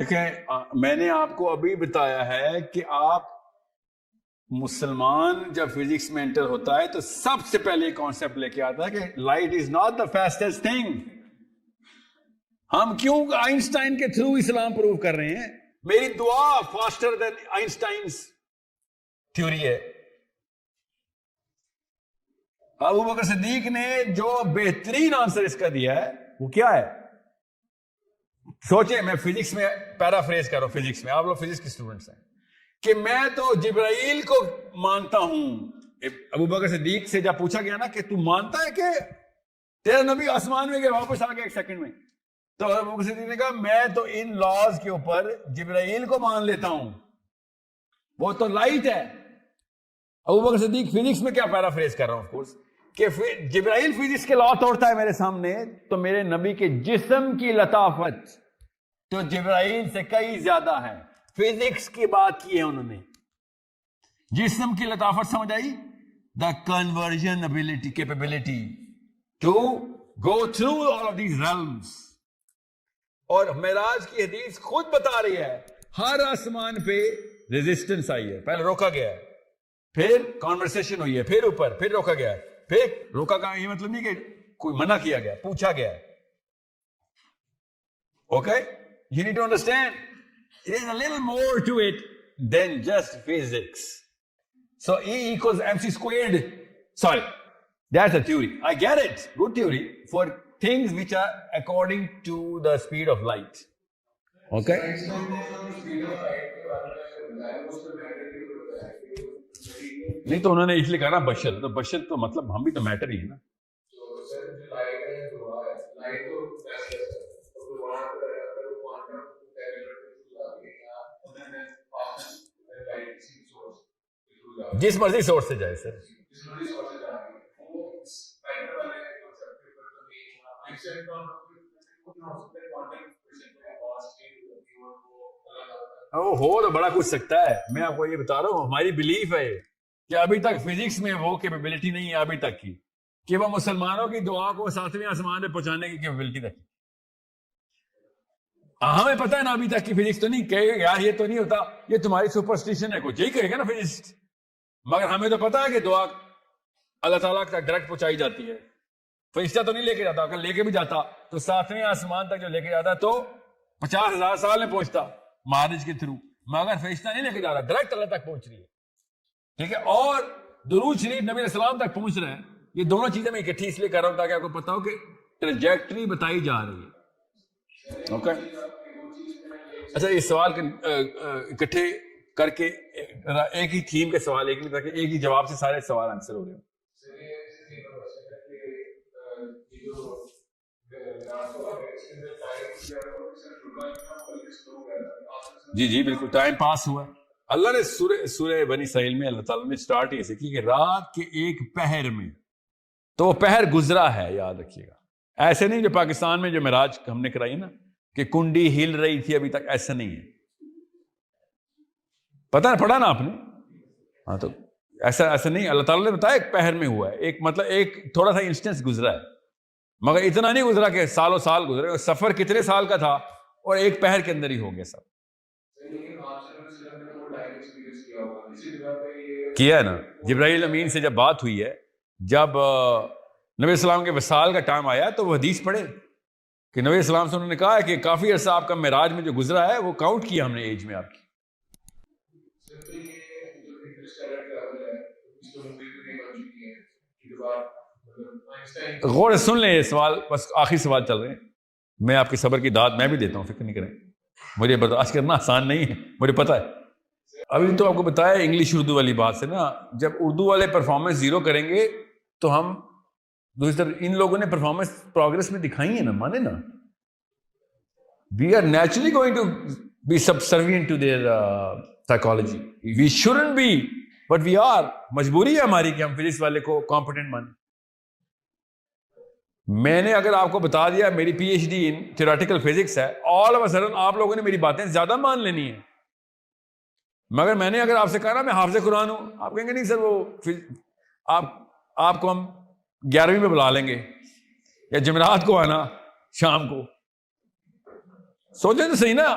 دیکھیں میں نے آپ کو ابھی بتایا ہے کہ آپ مسلمان جب فزکس میں انٹر ہوتا ہے تو سب سے پہلے کانسیپٹ لے کے آتا ہے کہ light is not the fastest thing. ہم کیوں آئنسٹائن کے تھرو اسلام پروو کر رہے ہیں؟ میری دعا فاسٹر دین آئنسٹائنز تھیوری ہے. ابو بکر صدیق نے جو بہترین آنسر اس کا دیا ہے وہ کیا ہے؟ سوچیں، میں فزکس میں پیرافریز کر رہا ہوں، فزکس میں آپ لوگ فزکس کے اسٹوڈنٹس ہیں، کہ میں تو جبرائیل کو مانتا ہوں. ابو بکر صدیق سے جب پوچھا گیا نا کہ تو مانتا ہے کہ تیرا نبی آسمان میں گیا واپس آ گیا ایک سیکنڈ میں، تو ابو بکر صدیق نے کہا میں تو ان لاز کے اوپر جبرائیل کو مان لیتا ہوں، وہ تو لائٹ ہے. ابو بکر صدیق فزکس میں کیا پیرافریز کر رہا ہوں آف کورس، کہ جبرائیل فزکس کے لا توڑتا ہے میرے سامنے، تو میرے نبی کے جسم کی لطافت تو جبرائیل سے کئی زیادہ ہے. فزکس کی بات کی ہے انہوں نے، جسم کی لطافت سمجھ آئی؟ The conversion ability, capability to go through all of these realms. اور معراج کی حدیث خود بتا رہی ہے ہر آسمان پہ ریزسٹنس آئی ہے، پہلے روکا گیا ہے، پھر کانورسیشن ہوئی ہے، پھر اوپر، پھر روکا گیا ہے، پھر روکا کا یہ مطلب نہیں کہ کوئی منع کیا گیا، پوچھا گیا ہے. Okay, you need to understand it is a little more to it than just physics. So E equals mc squared, sorry, that's a theory, I get it, good theory for things which are according to the speed of light. Okay, نہیں تو انہوں نے اس لیے کہا نا بشر، تو بشر تو مطلب ہم بھی تو میٹر ہی ہے نا. جس مرضی سورس سے جائے سر، ہو تو بڑا کچھ سکتا ہے. میں آپ کو یہ بتا رہا ہوں ہماری بلیف ہے کہ ابھی تک فزکس میں وہ کیپیبلٹی نہیں ہے ابھی تک کی کہ وہ مسلمانوں کی دعا کو ساتویں آسمان پہ پہنچانے کی کیپیبلٹی رکھے. ہمیں پتہ ہے نا ابھی تک کی فزکس تو نہیں کہے گا یار یہ تو نہیں ہوتا، یہ تمہاری سپرسٹیشن ہے، کچھ یہی کہے گا نا فزکس. مگر ہمیں تو پتا ہے کہ دعا اللہ تعالیٰ تک ڈائریکٹ پہنچائی جاتی ہے. فرشتہ تو نہیں لے کے جاتا، اگر لے کے بھی جاتا تو ساتویں آسمان تک جو لے کے جاتا تو 50,000 سال میں پہنچتا معراج کے تھرو، مگر فرشتہ نہیں لے کے جا رہا، ڈائریکٹ اللہ تک پہنچ رہی ہے. ٹھیک ہے، اور درود شریف نبی علیہ السلام تک پہنچ رہے ہیں. یہ دونوں چیزیں میں اکٹھی اس لیے کر رہا ہوں تاکہ آپ کو پتا ہو کہ ٹریجیکٹری بتائی جا رہی ہے. اوکے، اچھا یہ سوال اکٹھے کر کے ایک ہی تھیم کے سوال ایک نہیں تاکہ ایک ہی جواب سے سارے سوال آنسر ہو رہے ہیں. جی جی بالکل، ٹائم پاس ہوا. اللہ نے سورہ بنی اسرائیل میں اللہ تعالیٰ نے سٹارٹ ایسے کی کہ رات کے ایک پہر میں، تو وہ پہر گزرا ہے، یاد رکھیے گا. ایسے نہیں جو پاکستان میں جو معراج ہم نے کرائی نا کہ کنڈی ہل رہی تھی ابھی تک، ایسا نہیں ہے. پتا پڑھا نا آپ نے؟ ہاں تو ایسا نہیں، اللہ تعالیٰ نے بتایا ایک پہر میں ہوا ہے، ایک مطلب ایک تھوڑا سا انسٹنس گزرا ہے، مگر اتنا نہیں گزرا کہ سالوں سال گزرے. سفر کتنے سال کا تھا اور ایک پہر کے اندر ہی ہو گیا سب. کیا ہے نا، جبرائیل امین سے جب بات ہوئی ہے، جب نبی السلام کے وصال کا ٹائم آیا تو وہ حدیث پڑھے کہ نبی السلام سے انہوں نے کہا ہے کہ کافی عرصہ آپ کا معراج میں جو گزرا ہے وہ کاؤنٹ کیا ہم نے ایج میں آپ کی. غور سے سن لیں یہ سوال، بس آخری سوال چل رہے ہیں. میں آپ کے صبر کی داد میں بھی دیتا ہوں، فکر نہیں کریں. مجھے برداشت کرنا آسان نہیں ہے، مجھے پتا ہے. ابھی تو آپ کو بتایا انگلش اردو والی بات سے نا، جب اردو والے پرفارمنس زیرو کریں گے تو ہم دوسری طرف ان لوگوں نے پرفارمنس پروگرس میں دکھائی ہے نا، مانے نا. We are naturally going to be subservient to their psychology. We shouldn't be but we are. مجبوری ہے ہماری کہ ہم فزکس والے کو کمپیٹنٹ مانیں. میں نے اگر آپ کو بتا دیا میری پی ایچ ڈی ان تھیوریٹیکل فزکس ہے، آل آف اے سڈن آپ لوگوں نے میری باتیں زیادہ مان لینی ہے. مگر میں نے اگر آپ سے کہا نا میں حافظ قرآن ہوں، آپ کہیں گے نہیں سر وہ آپ کو ہم 11ویں میں بلا لیں گے یا جمعرات کو آنا شام کو. سوچیں تو صحیح نا،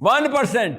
1%,